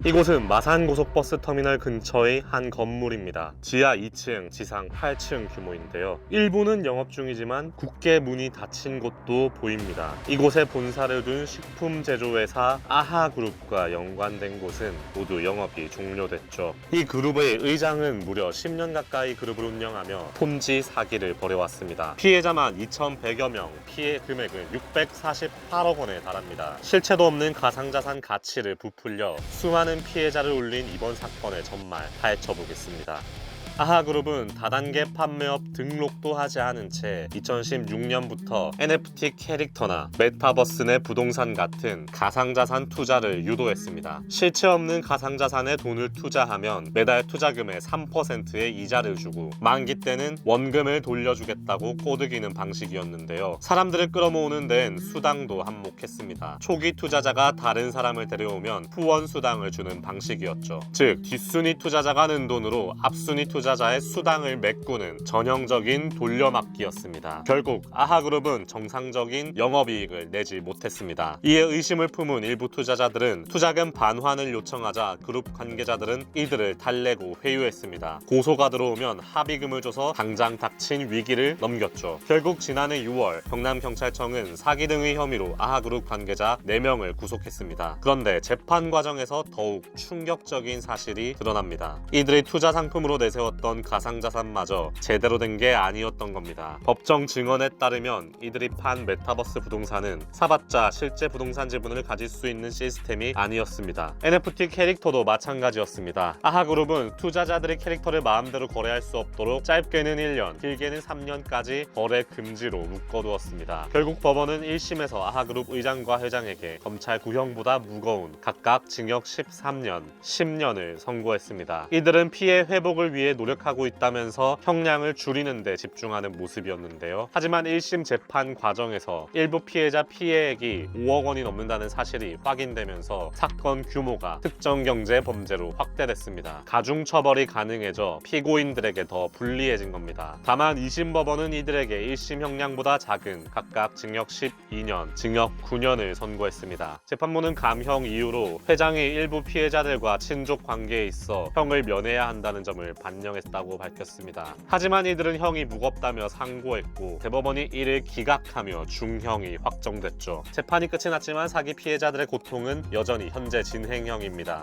이곳은 마산고속버스 터미널 근처의 한 건물입니다. 지하 2층, 지상 8층 규모인데요. 일부는 영업 중이지만 굳게 문이 닫힌 곳도 보입니다. 이곳에 본사를 둔 식품 제조회사 아하그룹과 연관된 곳은 모두 영업이 종료됐죠. 이 그룹의 의장은 무려 10년 가까이 그룹을 운영하며 폰지 사기를 벌여왔습니다. 피해자만 2,100여 명, 피해 금액은 648억 원에 달합니다. 실체도 없는 가상자산 가치를 부풀려 수많은 피해자를 울린 이번 사건의 전말 파헤쳐보겠습니다. 아하그룹은 다단계 판매업 등록도 하지 않은 채 2016년부터 NFT 캐릭터나 메타버스 내 부동산 같은 가상자산 투자를 유도했습니다. 실체 없는 가상자산에 돈을 투자하면 매달 투자금의 3%의 이자를 주고 만기 때는 원금을 돌려주겠다고 꼬드기는 방식이었는데요. 사람들을 끌어모으는 데는 수당도 한몫했습니다. 초기 투자자가 다른 사람을 데려오면 후원 수당을 주는 방식이었죠. 즉 뒷순위 투자자가 낸 돈으로 앞순위 투자자의 수당을 메꾸는 전형적인 돌려막기였습니다. 결국 아하그룹은 정상적인 영업이익을 내지 못했습니다. 이에 의심을 품은 일부 투자자들은 투자금 반환을 요청하자 그룹 관계자들은 이들을 달래고 회유했습니다. 고소가 들어오면 합의금을 줘서 당장 닥친 위기를 넘겼죠. 결국 지난해 6월 경남경찰청은 사기 등의 혐의로 아하그룹 관계자 4명을 구속했습니다. 그런데 재판 과정에서 더욱 충격적인 사실이 드러납니다. 이들의 투자 상품으로 내세웠던 가상자산마저 제대로 된 게 아니었던 겁니다. 법정 증언에 따르면 이들이 판 메타버스 부동산은 사봤자 실제 부동산 지분을 가질 수 있는 시스템이 아니었습니다. NFT 캐릭터도 마찬가지였습니다. 아하그룹은 투자자들의 캐릭터를 마음대로 거래할 수 없도록 짧게는 1년, 길게는 3년까지 거래 금지로 묶어두었습니다. 결국 법원은 1심에서 아하그룹 의장과 회장에게 검찰 구형보다 무거운 각각 징역 13년, 10년을 선고했습니다. 이들은 피해 회복을 위해 노력하고 있다면서 형량을 줄이는 데 집중하는 모습이었는데요. 하지만 1심 재판 과정에서 일부 피해자 피해액이 5억 원이 넘는다는 사실이 확인되면서 사건 규모가 특정경제 범죄로 확대됐습니다. 가중처벌이 가능해져 피고인들에게 더 불리해진 겁니다. 다만 2심 법원은 이들에게 1심 형량보다 작은 각각 징역 12년, 징역 9년을 선고했습니다. 재판부는 감형 이유로 회장이 일부 피해자들과 친족 관계에 있어 형을 면해야 한다는 점을 반영했다고 밝혔습니다. 하지만 이들은 형이 무겁다며 상고했고 대법원이 이를 기각하며 중형이 확정됐죠. 재판이 끝이 났지만 사기 피해자들의 고통은 여전히 현재 진행형입니다.